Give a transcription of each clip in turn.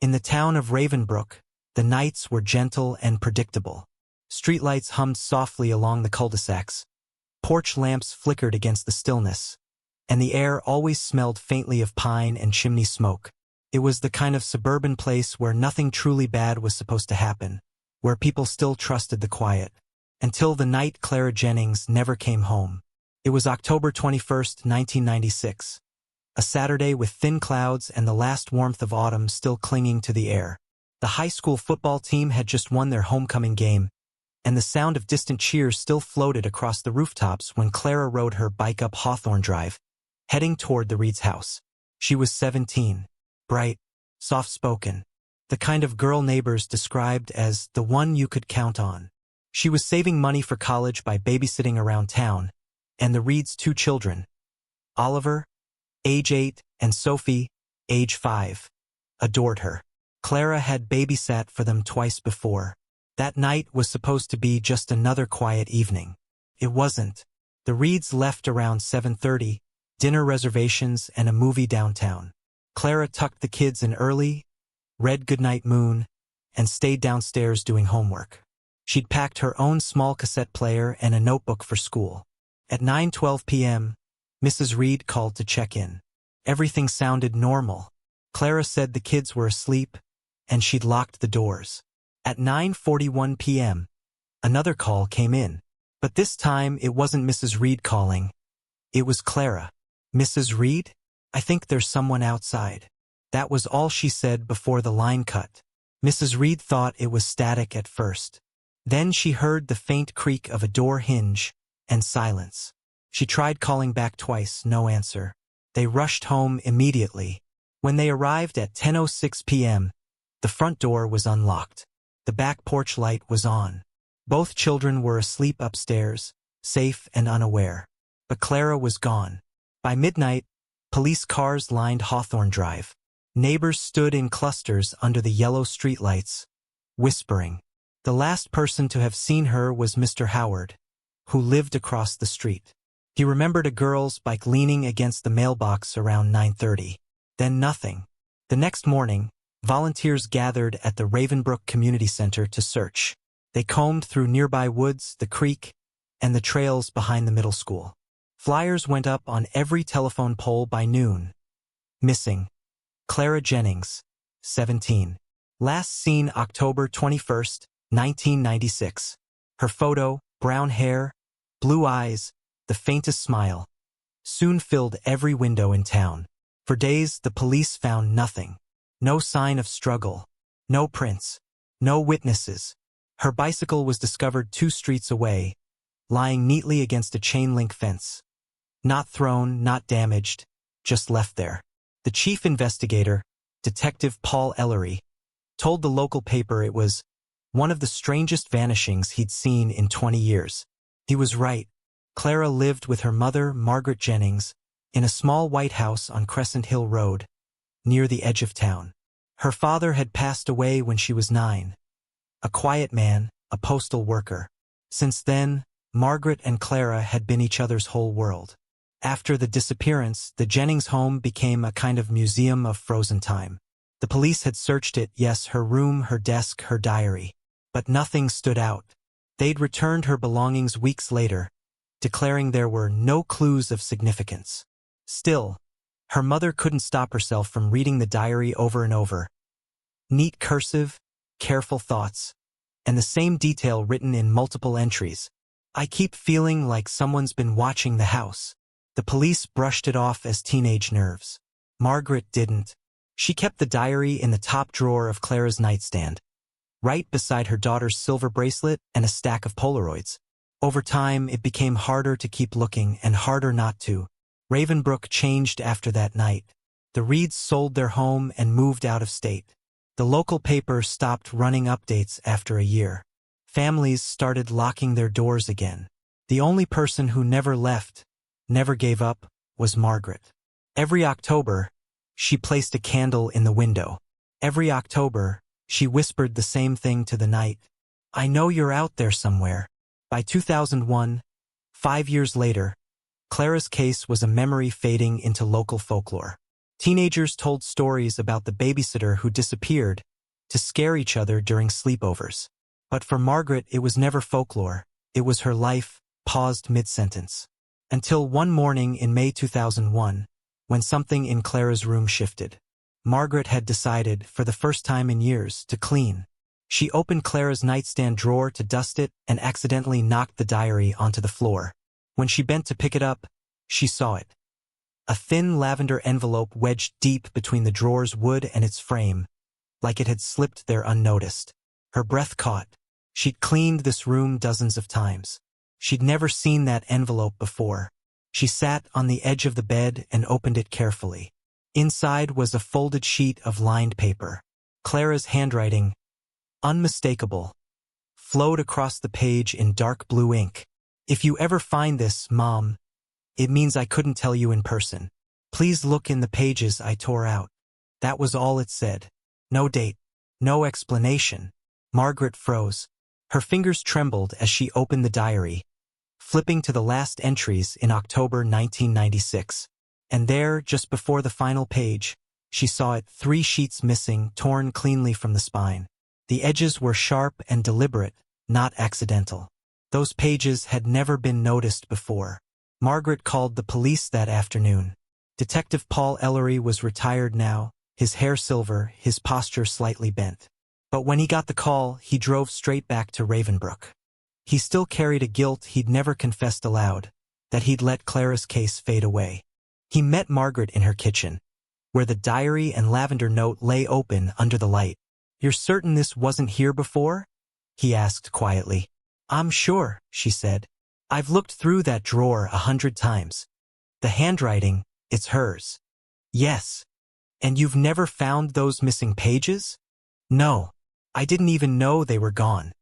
In the town of Ravenbrook, the nights were gentle and predictable. Streetlights hummed softly along the cul-de-sacs. Porch lamps flickered against the stillness, and the air always smelled faintly of pine and chimney smoke. It was the kind of suburban place where nothing truly bad was supposed to happen, where people still trusted the quiet. Until the night Clara Jennings never came home. It was October 21st, 1996. A Saturday with thin clouds and the last warmth of autumn still clinging to the air. The high school football team had just won their homecoming game, and the sound of distant cheers still floated across the rooftops when Clara rode her bike up Hawthorne Drive, heading toward the Reed's house. She was 17, bright, soft-spoken, the kind of girl neighbors described as the one you could count on. She was saving money for college by babysitting around town, and the Reeds' 2 children, Oliver, age 8, and Sophie, age 5, adored her. Clara had babysat for them twice before. That night was supposed to be just another quiet evening. It wasn't. The Reeds left around 7:30, dinner reservations and a movie downtown. Clara tucked the kids in early, read Goodnight Moon, and stayed downstairs doing homework. She'd packed her own small cassette player and a notebook for school. At 9:12 p.m., Mrs. Reed called to check in. Everything sounded normal. Clara said the kids were asleep, and she'd locked the doors. At 9:41 p.m., another call came in. But this time it wasn't Mrs. Reed calling. It was Clara. "Mrs. Reed? I think there's someone outside." That was all she said before the line cut. Mrs. Reed thought it was static at first. Then she heard the faint creak of a door hinge, and silence. She tried calling back twice, no answer. They rushed home immediately. When they arrived at 10:06 p.m., the front door was unlocked. The back porch light was on. Both children were asleep upstairs, safe and unaware. But Clara was gone. By midnight, police cars lined Hawthorne Drive. Neighbors stood in clusters under the yellow streetlights, whispering. The last person to have seen her was Mr. Howard, who lived across the street. He remembered a girl's bike leaning against the mailbox around 9:30. Then nothing. The next morning, volunteers gathered at the Ravenbrook Community Center to search. They combed through nearby woods, the creek, and the trails behind the middle school. Flyers went up on every telephone pole by noon. Missing. Clara Jennings, 17. Last seen October 21st, 1996. Her photo, brown hair, blue eyes, the faintest smile, soon filled every window in town. For days, the police found nothing. No sign of struggle. No prints. No witnesses. Her bicycle was discovered 2 streets away, lying neatly against a chain-link fence. Not thrown, not damaged, just left there. The chief investigator, Detective Paul Ellery, told the local paper it was one of the strangest vanishings he'd seen in 20 years. He was right. Clara lived with her mother, Margaret Jennings, in a small white house on Crescent Hill Road, near the edge of town. Her father had passed away when she was 9. A quiet man, a postal worker. Since then, Margaret and Clara had been each other's whole world. After the disappearance, the Jennings home became a kind of museum of frozen time. The police had searched it, yes, her room, her desk, her diary. But nothing stood out. They'd returned her belongings weeks later, declaring there were no clues of significance. Still, her mother couldn't stop herself from reading the diary over and over. Neat cursive, careful thoughts, and the same detail written in multiple entries. "I keep feeling like someone's been watching the house." The police brushed it off as teenage nerves. Margaret didn't. She kept the diary in the top drawer of Clara's nightstand, right beside her daughter's silver bracelet and a stack of Polaroids. Over time, it became harder to keep looking and harder not to. Ravenbrook changed after that night. The Reeds sold their home and moved out of state. The local paper stopped running updates after a year. Families started locking their doors again. The only person who never left, never gave up, was Margaret. Every October, she placed a candle in the window. Every October, she whispered the same thing to the night. "I know you're out there somewhere." By 2001, 5 years later, Clara's case was a memory fading into local folklore. Teenagers told stories about the babysitter who disappeared to scare each other during sleepovers. But for Margaret, it was never folklore. It was her life, paused mid-sentence. Until one morning in May 2001, when something in Clara's room shifted. Margaret had decided, for the first time in years, to clean. She opened Clara's nightstand drawer to dust it and accidentally knocked the diary onto the floor. When she bent to pick it up, she saw it. A thin lavender envelope wedged deep between the drawer's wood and its frame, like it had slipped there unnoticed. Her breath caught. She'd cleaned this room dozens of times. She'd never seen that envelope before. She sat on the edge of the bed and opened it carefully. Inside was a folded sheet of lined paper. Clara's handwriting, unmistakable, flowed across the page in dark blue ink. "If you ever find this, Mom, it means I couldn't tell you in person. Please look in the pages I tore out." That was all it said. No date, no explanation. Margaret froze. Her fingers trembled as she opened the diary, flipping to the last entries in October 1996. And there, just before the final page, she saw it, 3 sheets missing, torn cleanly from the spine. The edges were sharp and deliberate, not accidental. Those pages had never been noticed before. Margaret called the police that afternoon. Detective Paul Ellery was retired now, his hair silver, his posture slightly bent. But when he got the call, he drove straight back to Ravenbrook. He still carried a guilt he'd never confessed aloud, that he'd let Clara's case fade away. He met Margaret in her kitchen, where the diary and lavender note lay open under the light. "You're certain this wasn't here before?" he asked quietly. "I'm sure," she said. "I've looked through that drawer 100 times. The handwriting, it's hers." "Yes. And you've never found those missing pages?" "No. I didn't even know they were gone."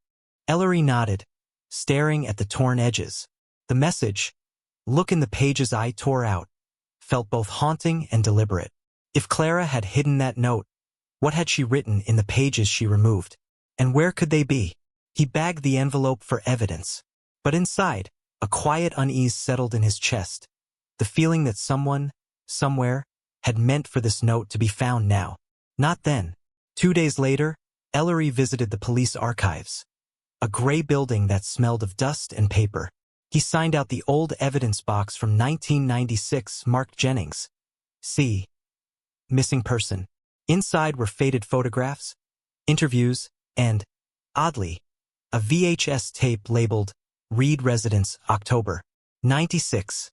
Ellery nodded, staring at the torn edges. The message, "Look in the pages I tore out," felt both haunting and deliberate. If Clara had hidden that note, what had she written in the pages she removed? And where could they be? He bagged the envelope for evidence. But inside, a quiet unease settled in his chest. The feeling that someone, somewhere, had meant for this note to be found now. Not then. 2 days later, Ellery visited the police archives. A gray building that smelled of dust and paper. He signed out the old evidence box from 1996 marked Jennings. C. Missing person. Inside were faded photographs, interviews, and, oddly, a VHS tape labeled Reed Residence, October 96.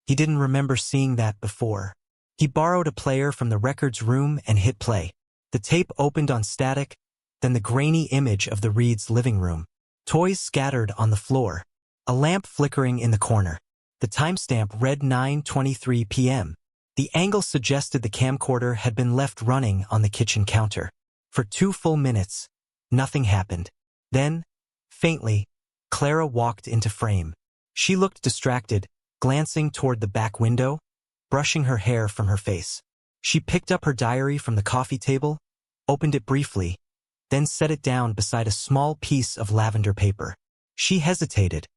He didn't remember seeing that before. He borrowed a player from the records room and hit play. The tape opened on static, then the grainy image of the Reeds' living room. Toys scattered on the floor. A lamp flickering in the corner. The timestamp read 9:23 p.m. The angle suggested the camcorder had been left running on the kitchen counter. For 2 full minutes, nothing happened. Then, faintly, Clara walked into frame. She looked distracted, glancing toward the back window, brushing her hair from her face. She picked up her diary from the coffee table, opened it briefly, then set it down beside a small piece of lavender paper. She hesitated,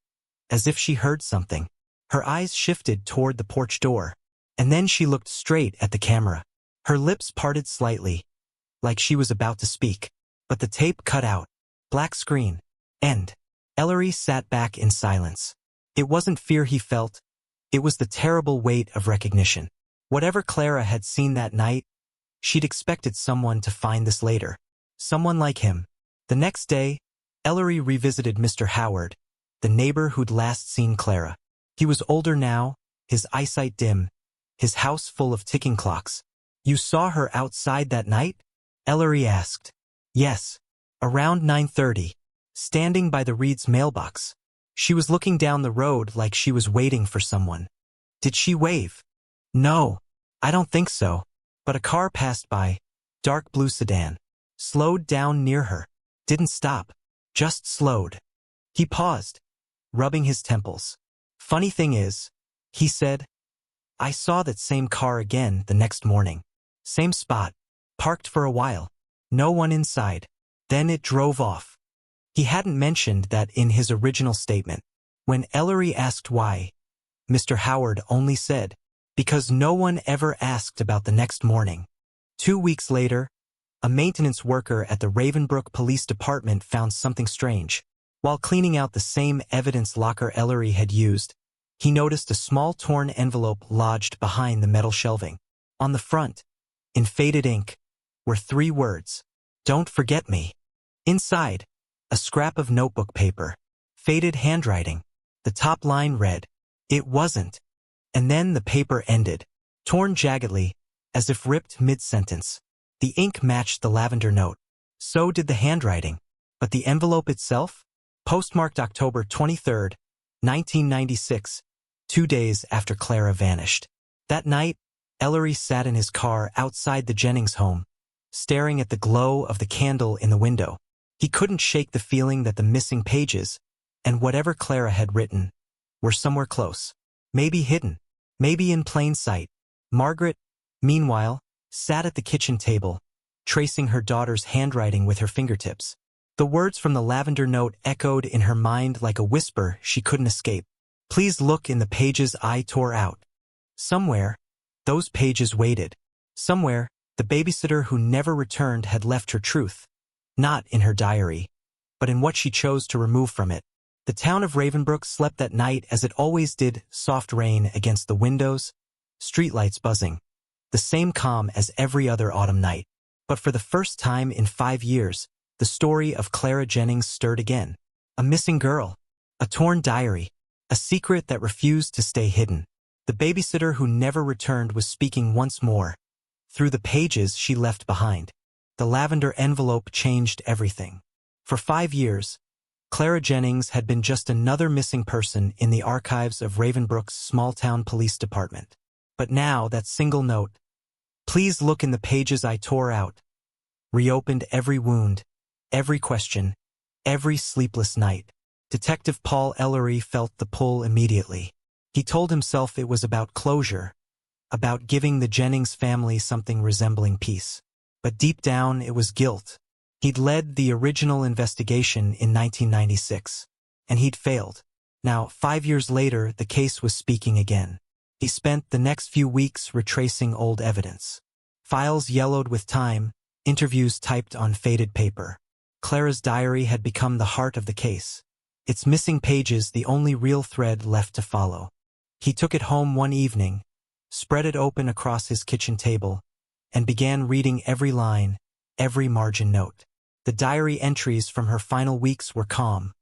as if she heard something. Her eyes shifted toward the porch door, and then she looked straight at the camera. Her lips parted slightly, like she was about to speak, but the tape cut out. Black screen. End. Ellery sat back in silence. It wasn't fear he felt. It was the terrible weight of recognition. Whatever Clara had seen that night, she'd expected someone to find this later. Someone like him. The next day, Ellery revisited Mr. Howard, the neighbor who'd last seen Clara. He was older now, his eyesight dim, his house full of ticking clocks. "You saw her outside that night?" Ellery asked. "Yes. Around 9:30, standing by the Reed's mailbox. She was looking down the road like she was waiting for someone." "Did she wave?" "No, I don't think so. But a car passed by, dark blue sedan. Slowed down near her. Didn't stop. Just slowed." He paused, rubbing his temples. "Funny thing is," he said, "I saw that same car again the next morning. Same spot. Parked for a while. No one inside. Then it drove off." He hadn't mentioned that in his original statement. When Ellery asked why, Mr. Howard only said, because no one ever asked about the next morning. 2 weeks later, a maintenance worker at the Ravenbrook Police Department found something strange. While cleaning out the same evidence locker Ellery had used, he noticed a small torn envelope lodged behind the metal shelving. On the front, in faded ink, were 3 words: "Don't forget me." Inside, a scrap of notebook paper, faded handwriting. The top line read, "It wasn't." And then the paper ended, torn jaggedly, as if ripped mid-sentence. The ink matched the lavender note. So did the handwriting. But the envelope itself? Postmarked October 23, 1996, 2 days after Clara vanished. That night, Ellery sat in his car outside the Jennings home, staring at the glow of the candle in the window. He couldn't shake the feeling that the missing pages, and whatever Clara had written, were somewhere close. Maybe hidden. Maybe in plain sight. Margaret, meanwhile, sat at the kitchen table, tracing her daughter's handwriting with her fingertips. The words from the lavender note echoed in her mind like a whisper she couldn't escape. "Please look in the pages I tore out." Somewhere, those pages waited. Somewhere, the babysitter who never returned had left her truth. Not in her diary, but in what she chose to remove from it. The town of Ravenbrook slept that night as it always did, soft rain against the windows, streetlights buzzing. The same calm as every other autumn night. But for the first time in 5 years, the story of Clara Jennings stirred again. A missing girl, a torn diary, a secret that refused to stay hidden. The babysitter who never returned was speaking once more, through the pages she left behind. The lavender envelope changed everything. For 5 years, Clara Jennings had been just another missing person in the archives of Ravenbrook's small-town police department. But now that single note, "Please look in the pages I tore out," reopened every wound, every question, every sleepless night. Detective Paul Ellery felt the pull immediately. He told himself it was about closure, about giving the Jennings family something resembling peace. But deep down, it was guilt. He'd led the original investigation in 1996, and he'd failed. Now, 5 years later, the case was speaking again. He spent the next few weeks retracing old evidence. Files yellowed with time, interviews typed on faded paper. Clara's diary had become the heart of the case. Its missing pages the only real thread left to follow. He took it home one evening, spread it open across his kitchen table, and began reading every line, every margin note. The diary entries from her final weeks were calm,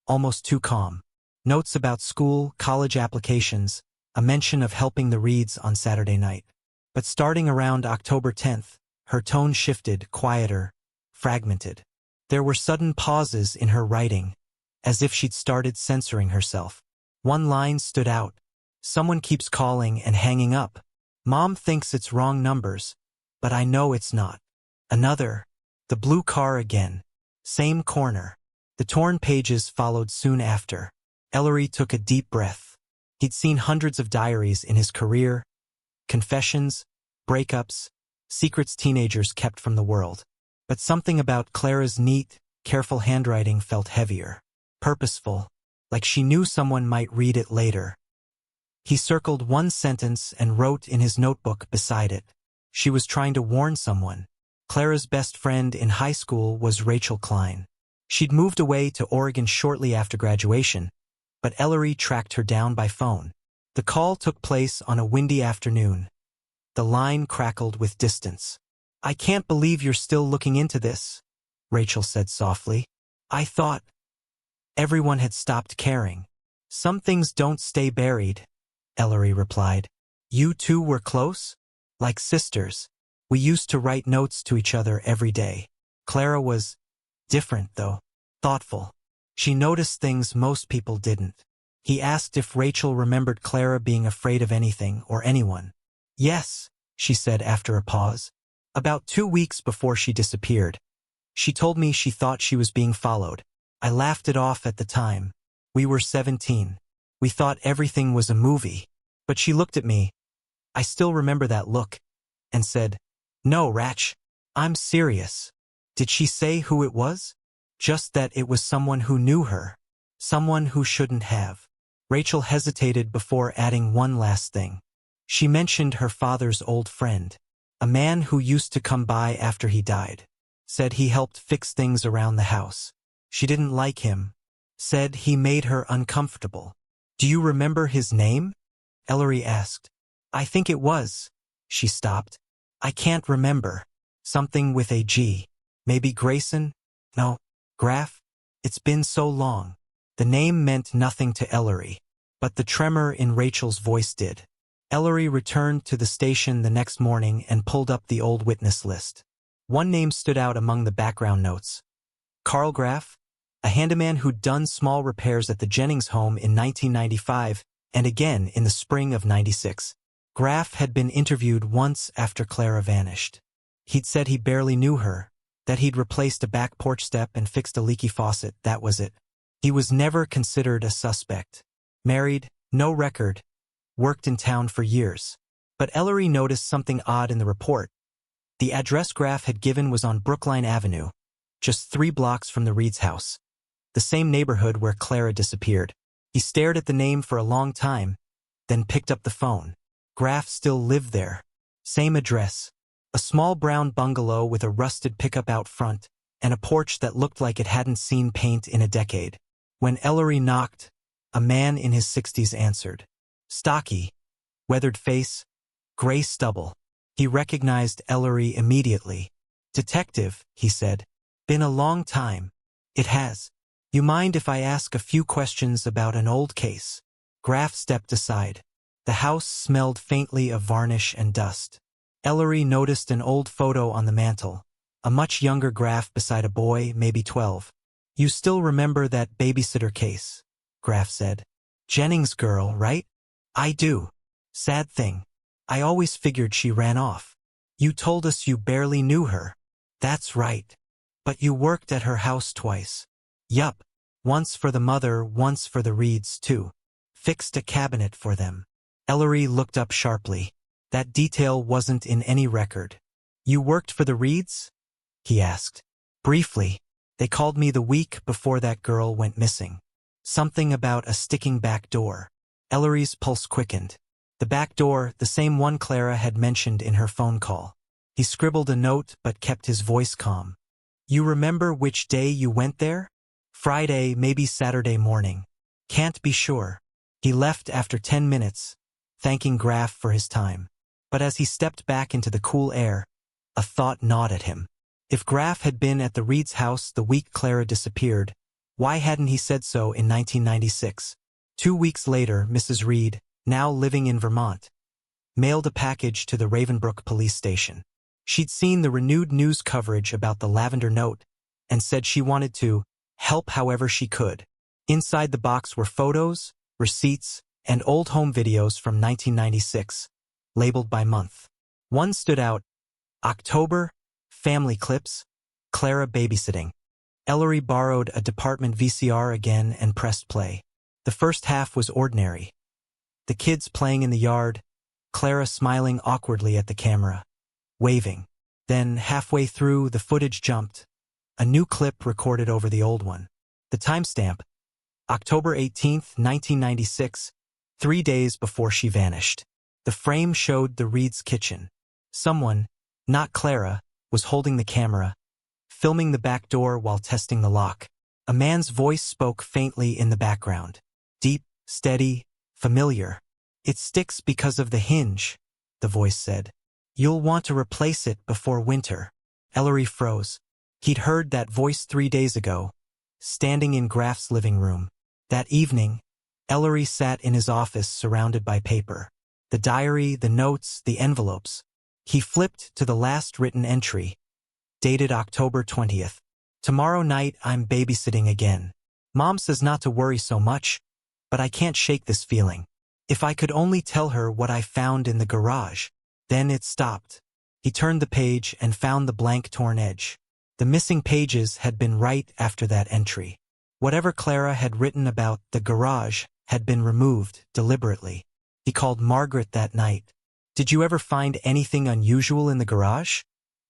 almost too calm. Notes about school, college applications, a mention of helping the Reeds on Saturday night. But starting around October 10th, her tone shifted, quieter, fragmented. There were sudden pauses in her writing, as if she'd started censoring herself. One line stood out. "Someone keeps calling and hanging up. Mom thinks it's wrong numbers, but I know it's not." Another, "The blue car again. Same corner." The torn pages followed soon after. Ellery took a deep breath. He'd seen hundreds of diaries in his career, confessions, breakups, secrets teenagers kept from the world. But something about Clara's neat, careful handwriting felt heavier, purposeful, like she knew someone might read it later. He circled one sentence and wrote in his notebook beside it. She was trying to warn someone. Clara's best friend in high school was Rachel Klein. She'd moved away to Oregon shortly after graduation, but Ellery tracked her down by phone. The call took place on a windy afternoon. The line crackled with distance. "I can't believe you're still looking into this," Rachel said softly. "I thought everyone had stopped caring." "Some things don't stay buried," Ellery replied. "You two were close? Like sisters. We used to write notes to each other every day." Clara was different, though, thoughtful. She noticed things most people didn't. He asked if Rachel remembered Clara being afraid of anything or anyone. "Yes," she said after a pause. "About 2 weeks before she disappeared. She told me she thought she was being followed. I laughed it off at the time. We were 17. We thought everything was a movie. But she looked at me, I still remember that look, and said, 'No, Ratch, I'm serious.'" "Did she say who it was?" "Just that it was someone who knew her. Someone who shouldn't have." Rachel hesitated before adding one last thing. She mentioned her father's old friend, a man who used to come by after he died. Said he helped fix things around the house. She didn't like him. Said he made her uncomfortable. Do you remember his name? Ellery asked. I think it was. She stopped. I can't remember. Something with a G. Maybe Grayson? No. Graff? It's been so long. The name meant nothing to Ellery, but the tremor in Rachel's voice did. Ellery returned to the station the next morning and pulled up the old witness list. One name stood out among the background notes. Carl Graff, a handyman who'd done small repairs at the Jennings home in 1995 and again in the spring of '96. Graff had been interviewed once after Clara vanished. He'd said he barely knew her, that he'd replaced a back porch step and fixed a leaky faucet, that was it. He was never considered a suspect. Married, no record, worked in town for years. But Ellery noticed something odd in the report. The address Graff had given was on Brookline Avenue, just 3 blocks from the Reed's house, the same neighborhood where Clara disappeared. He stared at the name for a long time, then picked up the phone. Graff still lived there. Same address. A small brown bungalow with a rusted pickup out front, and a porch that looked like it hadn't seen paint in a decade. When Ellery knocked, a man in his 60s answered. Stocky, weathered face, gray stubble. He recognized Ellery immediately. Detective, he said. Been a long time. It has. You mind if I ask a few questions about an old case? Graff stepped aside. The house smelled faintly of varnish and dust. Ellery noticed an old photo on the mantel, a much younger Graff beside a boy, maybe 12. You still remember that babysitter case? Graff said. Jennings girl, right? I do. Sad thing. I always figured she ran off. You told us you barely knew her. That's right. But you worked at her house twice. Yup. Once for the mother, once for the Reeds, too. Fixed a cabinet for them. Ellery looked up sharply. That detail wasn't in any record. You worked for the Reeds? He asked. Briefly. They called me the week before that girl went missing. Something about a sticking back door. Ellery's pulse quickened. The back door, the same one Clara had mentioned in her phone call. He scribbled a note but kept his voice calm. You remember which day you went there? Friday, maybe Saturday morning. Can't be sure. He left after 10 minutes, thanking Graff for his time. But as he stepped back into the cool air, a thought gnawed at him. If Graff had been at the Reeds' house the week Clara disappeared, why hadn't he said so in 1996? 2 weeks later, Mrs. Reed, now living in Vermont, mailed a package to the Ravenbrook police station. She'd seen the renewed news coverage about the lavender note and said she wanted to help however she could. Inside the box were photos, receipts, and old home videos from 1996, labeled by month. One stood out, October, family clips, Clara babysitting. Ellery borrowed a department VCR again and pressed play. The first half was ordinary. The kids playing in the yard, Clara smiling awkwardly at the camera, waving. Then, halfway through, the footage jumped. A new clip recorded over the old one. The timestamp, October 18th, 1996, 3 days before she vanished. The frame showed the Reed's kitchen. Someone, not Clara, was holding the camera, filming the back door while testing the lock. A man's voice spoke faintly in the background. Deep, steady, familiar. It sticks because of the hinge, the voice said. You'll want to replace it before winter. Ellery froze. He'd heard that voice 3 days ago, standing in Graff's living room. That evening, Ellery sat in his office surrounded by paper. The diary, the notes, the envelopes. He flipped to the last written entry, dated October 20th. Tomorrow night I'm babysitting again. Mom says not to worry so much, but I can't shake this feeling. If I could only tell her what I found in the garage. Then it stopped. He turned the page and found the blank torn edge. The missing pages had been right after that entry. Whatever Clara had written about the garage had been removed deliberately. He called Margaret that night. Did you ever find anything unusual in the garage?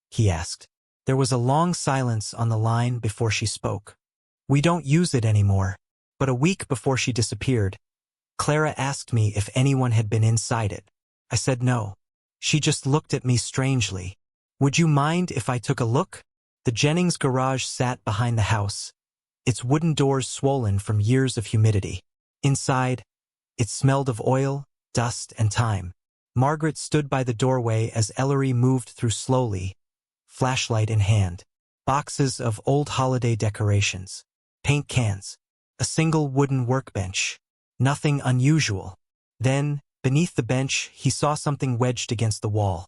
He asked. There was a long silence on the line before she spoke. We don't use it anymore. But a week before she disappeared, Clara asked me if anyone had been inside it. I said no. She just looked at me strangely. Would you mind if I took a look? The Jennings garage sat behind the house, its wooden doors swollen from years of humidity. Inside, it smelled of oil, dust, and time. Margaret stood by the doorway as Ellery moved through slowly, flashlight in hand. Boxes of old holiday decorations, paint cans, a single wooden workbench. Nothing unusual. Then, beneath the bench, he saw something wedged against the wall.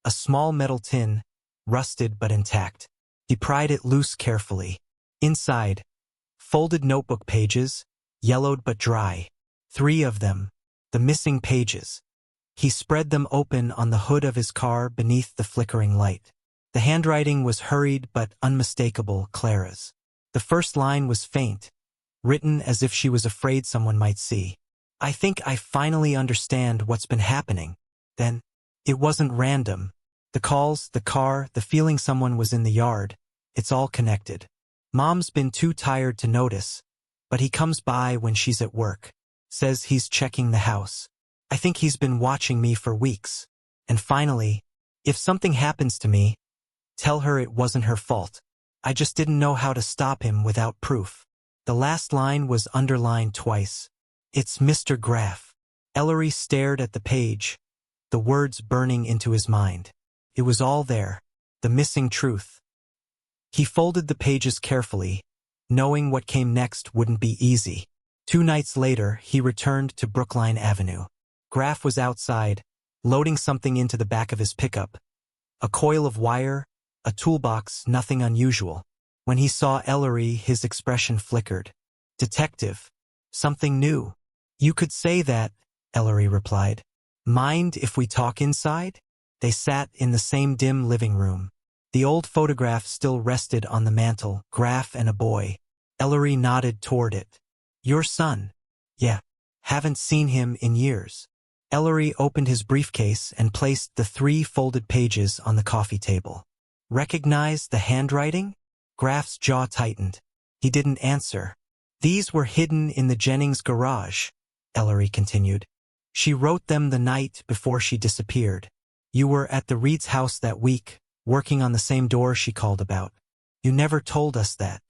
A small metal tin, rusted but intact. He pried it loose carefully. Inside, folded notebook pages, yellowed but dry. 3 of them, the missing pages. He spread them open on the hood of his car beneath the flickering light. The handwriting was hurried but unmistakable, Clara's. The first line was faint, written as if she was afraid someone might see. I think I finally understand what's been happening. Then, it wasn't random. The calls, the car, the feeling someone was in the yard, it's all connected. Mom's been too tired to notice, but he comes by when she's at work. Says he's checking the house. I think he's been watching me for weeks. And finally, if something happens to me, tell her it wasn't her fault. I just didn't know how to stop him without proof. The last line was underlined twice. It's Mr. Graff. Ellery stared at the page, the words burning into his mind. It was all there, the missing truth. He folded the pages carefully, knowing what came next wouldn't be easy. 2 nights later, he returned to Brookline Avenue. Graff was outside, loading something into the back of his pickup. A coil of wire, a toolbox, nothing unusual. When he saw Ellery, his expression flickered. Detective. Something new. You could say that, Ellery replied. Mind if we talk inside? They sat in the same dim living room. The old photograph still rested on the mantel, Graff and a boy. Ellery nodded toward it. Your son? Yeah. Haven't seen him in years. Ellery opened his briefcase and placed the 3 folded pages on the coffee table. Recognize the handwriting? Graff's jaw tightened. He didn't answer. These were hidden in the Jennings garage, Ellery continued. She wrote them the night before she disappeared. You were at the Reed's house that week, working on the same door she called about. You never told us that.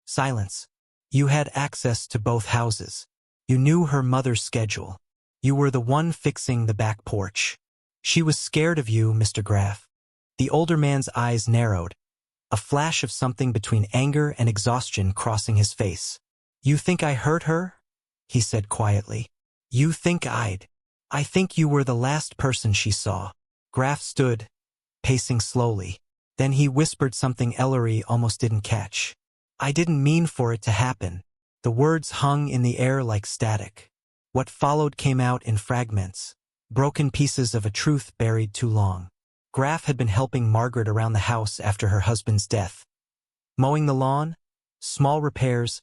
Silence. You had access to both houses. You knew her mother's schedule. You were the one fixing the back porch. She was scared of you, Mr. Graff. The older man's eyes narrowed, a flash of something between anger and exhaustion crossing his face. You think I hurt her? He said quietly. You think I think you were the last person she saw. Graff stood, pacing slowly. Then he whispered something Ellery almost didn't catch. I didn't mean for it to happen. The words hung in the air like static. What followed came out in fragments, broken pieces of a truth buried too long. Graff had been helping Margaret around the house after her husband's death. Mowing the lawn, small repairs,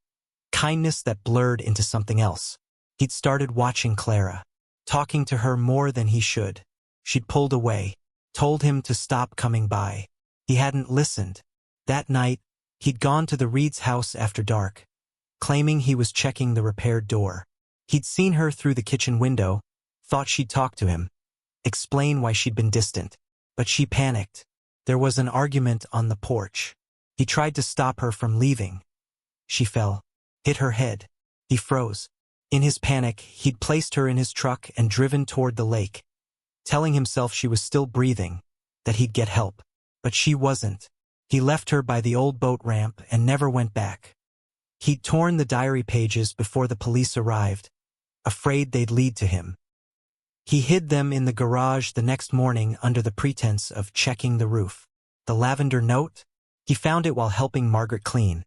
kindness that blurred into something else. He'd started watching Clara, talking to her more than he should. She'd pulled away, told him to stop coming by. He hadn't listened. That night, he'd gone to the Reed's house after dark, claiming he was checking the repaired door. He'd seen her through the kitchen window, thought she'd talk to him, explain why she'd been distant. But she panicked. There was an argument on the porch. He tried to stop her from leaving. She fell, hit her head. He froze. In his panic, he'd placed her in his truck and driven toward the lake, telling himself she was still breathing, that he'd get help. But she wasn't. He left her by the old boat ramp and never went back. He'd torn the diary pages before the police arrived, afraid they'd lead to him. He hid them in the garage the next morning under the pretense of checking the roof. The lavender note? He found it while helping Margaret clean.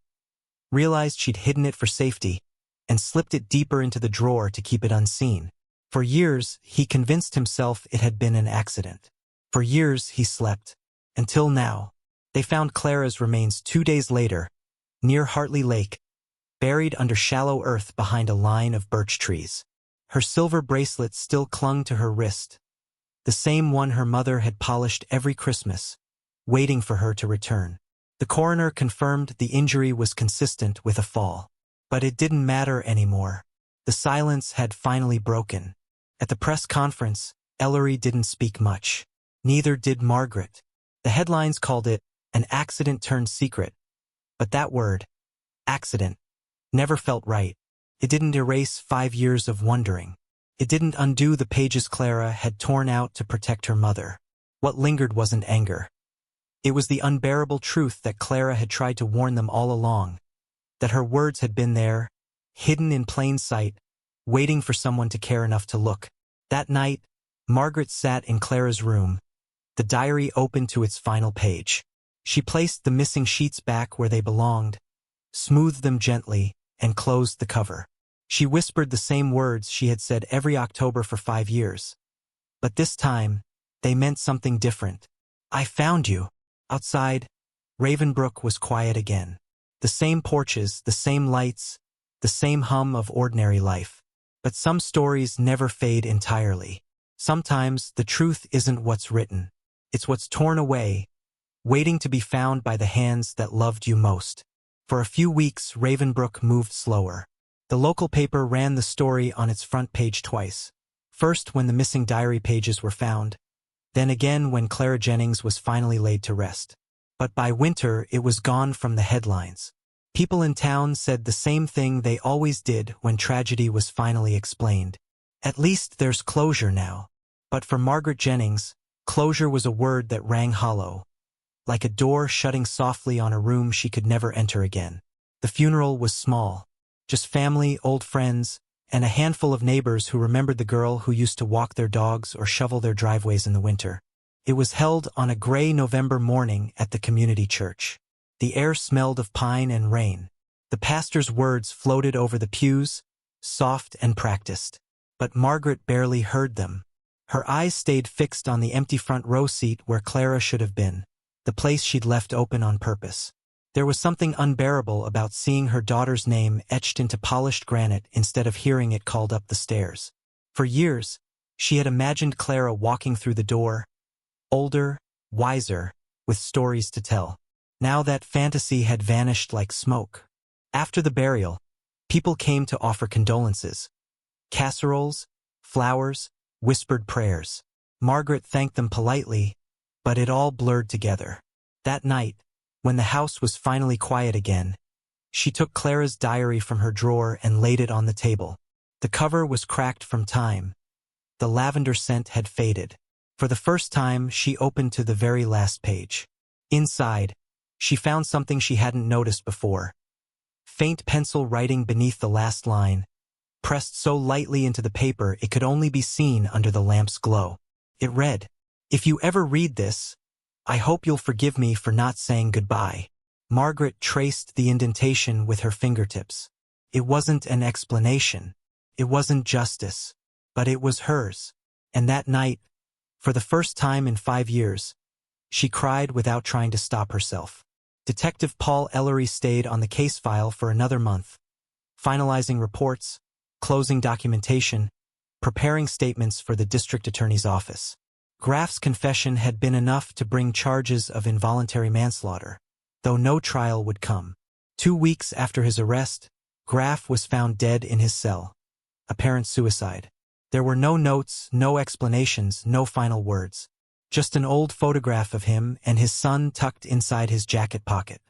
Realized she'd hidden it for safety, and slipped it deeper into the drawer to keep it unseen. For years, he convinced himself it had been an accident. For years, he slept. Until now. They found Clara's remains 2 days later, near Hartley Lake, buried under shallow earth behind a line of birch trees. Her silver bracelet still clung to her wrist, the same one her mother had polished every Christmas, waiting for her to return. The coroner confirmed the injury was consistent with a fall. But it didn't matter anymore. The silence had finally broken. At the press conference, Ellery didn't speak much. Neither did Margaret. The headlines called it an accident turned secret, but that word, accident, never felt right. It didn't erase 5 years of wondering. It didn't undo the pages Clara had torn out to protect her mother. What lingered wasn't anger. It was the unbearable truth that Clara had tried to warn them all along, that her words had been there, hidden in plain sight, waiting for someone to care enough to look. That night, Margaret sat in Clara's room, the diary open to its final page. She placed the missing sheets back where they belonged, smoothed them gently, and closed the cover. She whispered the same words she had said every October for 5 years. But this time, they meant something different. I found you. Outside, Ravenbrook was quiet again. The same porches, the same lights, the same hum of ordinary life. But some stories never fade entirely. Sometimes the truth isn't what's written. It's what's torn away, waiting to be found by the hands that loved you most. For a few weeks, Ravenbrook moved slower. The local paper ran the story on its front page twice. First when the missing diary pages were found, then again when Clara Jennings was finally laid to rest. But by winter, it was gone from the headlines. People in town said the same thing they always did when tragedy was finally explained. At least there's closure now. But for Margaret Jennings, closure was a word that rang hollow, like a door shutting softly on a room she could never enter again. The funeral was small, just family, old friends, and a handful of neighbors who remembered the girl who used to walk their dogs or shovel their driveways in the winter. It was held on a gray November morning at the community church. The air smelled of pine and rain. The pastor's words floated over the pews, soft and practiced. But Margaret barely heard them. Her eyes stayed fixed on the empty front row seat where Clara should have been, the place she'd left open on purpose. There was something unbearable about seeing her daughter's name etched into polished granite instead of hearing it called up the stairs. For years, she had imagined Clara walking through the door, older, wiser, with stories to tell. Now that fantasy had vanished like smoke. After the burial, people came to offer condolences. Casseroles, flowers, whispered prayers. Margaret thanked them politely, but it all blurred together. That night, when the house was finally quiet again, she took Clara's diary from her drawer and laid it on the table. The cover was cracked from time. The lavender scent had faded. For the first time, she opened to the very last page. Inside, she found something she hadn't noticed before. Faint pencil writing beneath the last line, pressed so lightly into the paper it could only be seen under the lamp's glow. It read, "If you ever read this, I hope you'll forgive me for not saying goodbye." Margaret traced the indentation with her fingertips. It wasn't an explanation. It wasn't justice. But it was hers. And that night, for the first time in 5 years, she cried without trying to stop herself. Detective Paul Ellery stayed on the case file for another month, finalizing reports, closing documentation, preparing statements for the district attorney's office. Graff's confession had been enough to bring charges of involuntary manslaughter, though no trial would come. 2 weeks after his arrest, Graff was found dead in his cell. Apparent suicide. There were no notes, no explanations, no final words. Just an old photograph of him and his son tucked inside his jacket pocket.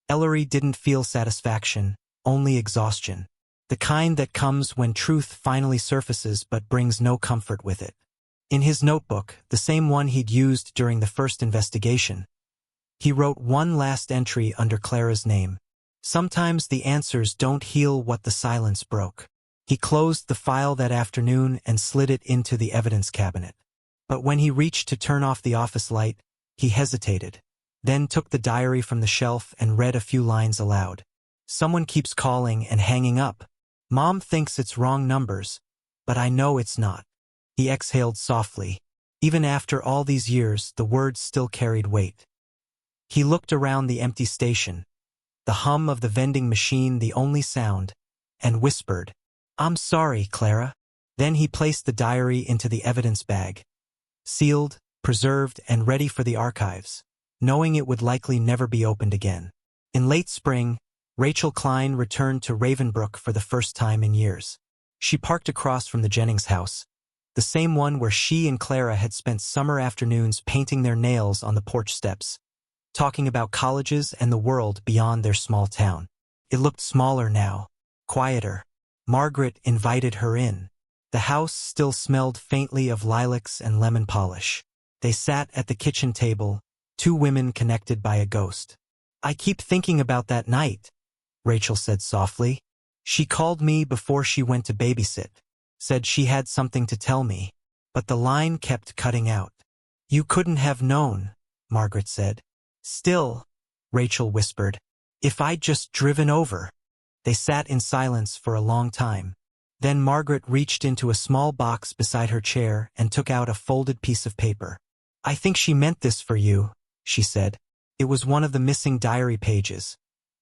Ellery didn't feel satisfaction, only exhaustion. The kind that comes when truth finally surfaces but brings no comfort with it. In his notebook, the same one he'd used during the first investigation, he wrote one last entry under Clara's name. Sometimes the answers don't heal what the silence broke. He closed the file that afternoon and slid it into the evidence cabinet. But when he reached to turn off the office light, he hesitated, then took the diary from the shelf and read a few lines aloud. "Someone keeps calling and hanging up. Mom thinks it's wrong numbers, but I know it's not." He exhaled softly. Even after all these years, the words still carried weight. He looked around the empty station, the hum of the vending machine the only sound, and whispered, "I'm sorry, Clara." Then he placed the diary into the evidence bag, sealed, preserved, and ready for the archives, knowing it would likely never be opened again. In late spring, Rachel Klein returned to Ravenbrook for the first time in years. She parked across from the Jennings house, the same one where she and Clara had spent summer afternoons painting their nails on the porch steps, talking about colleges and the world beyond their small town. It looked smaller now, quieter. Margaret invited her in. The house still smelled faintly of lilacs and lemon polish. They sat at the kitchen table, two women connected by a ghost. "I keep thinking about that night," Rachel said softly. "She called me before she went to babysit, said she had something to tell me, but the line kept cutting out." "You couldn't have known," Margaret said. "Still," Rachel whispered, "if I'd just driven over." They sat in silence for a long time. Then Margaret reached into a small box beside her chair and took out a folded piece of paper. "I think she meant this for you," she said. It was one of the missing diary pages,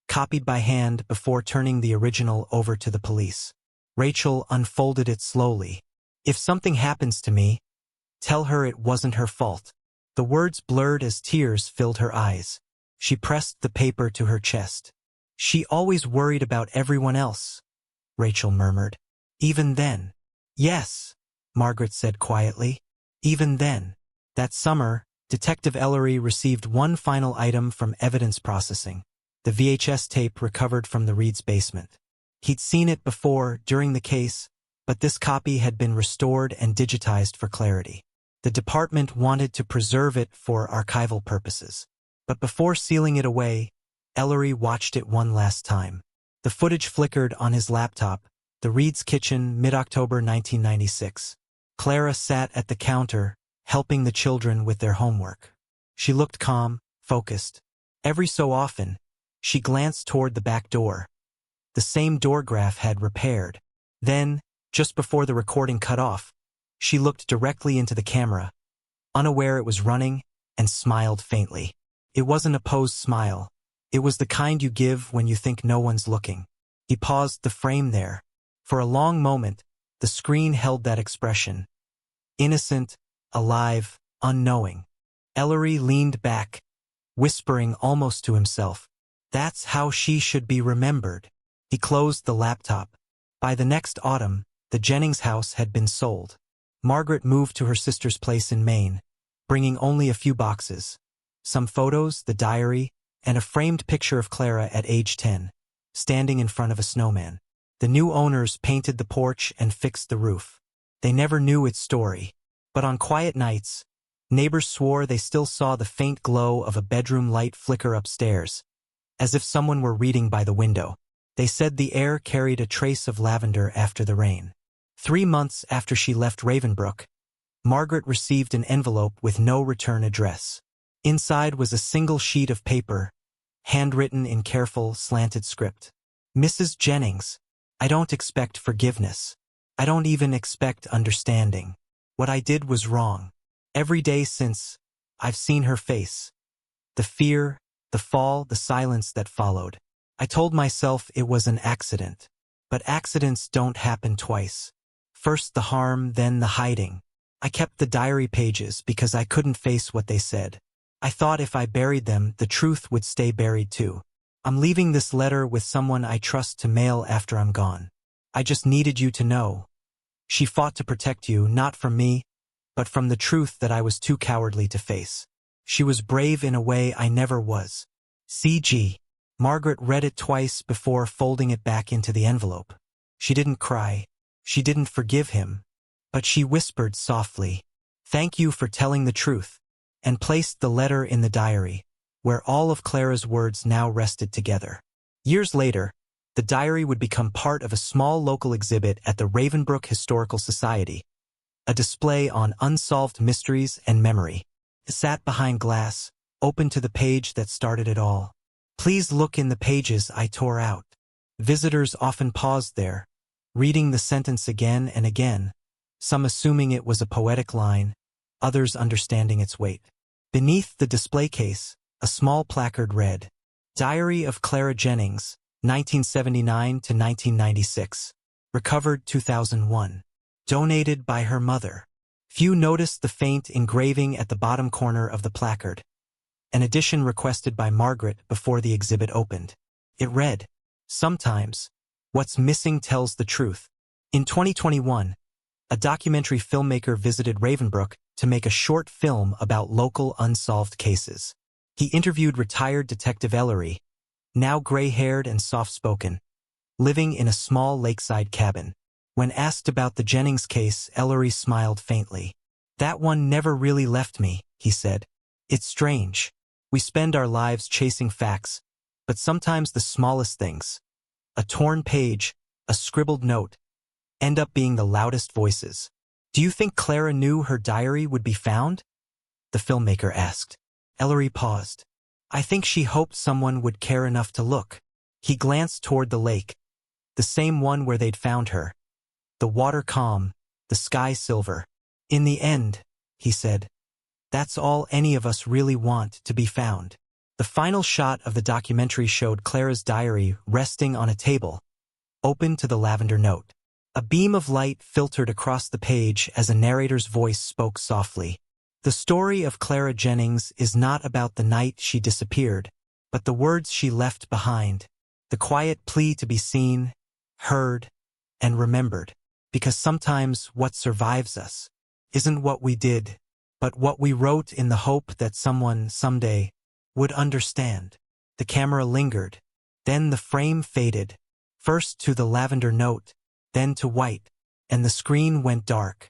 copied by hand before turning the original over to the police. Rachel unfolded it slowly. "If something happens to me, tell her it wasn't her fault." The words blurred as tears filled her eyes. She pressed the paper to her chest. "She always worried about everyone else," Rachel murmured. "Even then." "Yes," Margaret said quietly. "Even then." That summer, Detective Ellery received one final item from evidence processing, the VHS tape recovered from the Reed's basement. He'd seen it before, during the case, but this copy had been restored and digitized for clarity. The department wanted to preserve it for archival purposes. But before sealing it away, Ellery watched it one last time. The footage flickered on his laptop, the Reed's kitchen, mid-October 1996. Clara sat at the counter, helping the children with their homework. She looked calm, focused. Every so often, she glanced toward the back door. The same door graph had repaired. Then, just before the recording cut off, she looked directly into the camera, unaware it was running, and smiled faintly. It wasn't a posed smile. It was the kind you give when you think no one's looking. He paused the frame there. For a long moment, the screen held that expression. Innocent, alive, unknowing. Ellery leaned back, whispering almost to himself, "That's how she should be remembered." He closed the laptop. By the next autumn, the Jennings house had been sold. Margaret moved to her sister's place in Maine, bringing only a few boxes. Some photos, the diary, and a framed picture of Clara at age 10, standing in front of a snowman. The new owners painted the porch and fixed the roof. They never knew its story. But on quiet nights, neighbors swore they still saw the faint glow of a bedroom light flicker upstairs, as if someone were reading by the window. They said the air carried a trace of lavender after the rain. 3 months after she left Ravenbrook, Margaret received an envelope with no return address. Inside was a single sheet of paper, handwritten in careful, slanted script. "Mrs. Jennings, I don't expect forgiveness. I don't even expect understanding. What I did was wrong. Every day since, I've seen her face. The fear, the fall, the silence that followed. I told myself it was an accident. But accidents don't happen twice. First the harm, then the hiding. I kept the diary pages because I couldn't face what they said. I thought if I buried them, the truth would stay buried too. I'm leaving this letter with someone I trust to mail after I'm gone. I just needed you to know. She fought to protect you, not from me, but from the truth that I was too cowardly to face. She was brave in a way I never was. C.G. Margaret read it twice before folding it back into the envelope. She didn't cry. She didn't forgive him. But she whispered softly, "Thank you for telling the truth," and placed the letter in the diary, where all of Clara's words now rested together. Years later, the diary would become part of a small local exhibit at the Ravenbrook Historical Society, a display on unsolved mysteries and memory. It sat behind glass, open to the page that started it all. "Please look in the pages I tore out." Visitors often paused there, reading the sentence again and again, some assuming it was a poetic line, others understanding its weight. Beneath the display case, a small placard read, "Diary of Clara Jennings, 1979 to 1996. Recovered 2001. Donated by her mother." Few noticed the faint engraving at the bottom corner of the placard, an edition requested by Margaret before the exhibit opened. It read, "Sometimes, what's missing tells the truth." In 2021, A documentary filmmaker visited Ravenbrook to make a short film about local unsolved cases. He interviewed retired Detective Ellery, now gray-haired and soft-spoken, living in a small lakeside cabin. When asked about the Jennings case, Ellery smiled faintly. "That one never really left me," he said. "It's strange. We spend our lives chasing facts, but sometimes the smallest things, a torn page, a scribbled note, end up being the loudest voices." "Do you think Clara knew her diary would be found?" the filmmaker asked. Ellery paused. "I think she hoped someone would care enough to look." He glanced toward the lake, the same one where they'd found her. The water calm, the sky silver. "In the end," he said, "that's all any of us really want, to be found." The final shot of the documentary showed Clara's diary resting on a table, open to the lavender note. A beam of light filtered across the page as a narrator's voice spoke softly. "The story of Clara Jennings is not about the night she disappeared, but the words she left behind, the quiet plea to be seen, heard, and remembered. Because sometimes what survives us isn't what we did, but what we wrote in the hope that someone, someday, would understand." The camera lingered. Then the frame faded, first to the lavender note, then to white, and the screen went dark.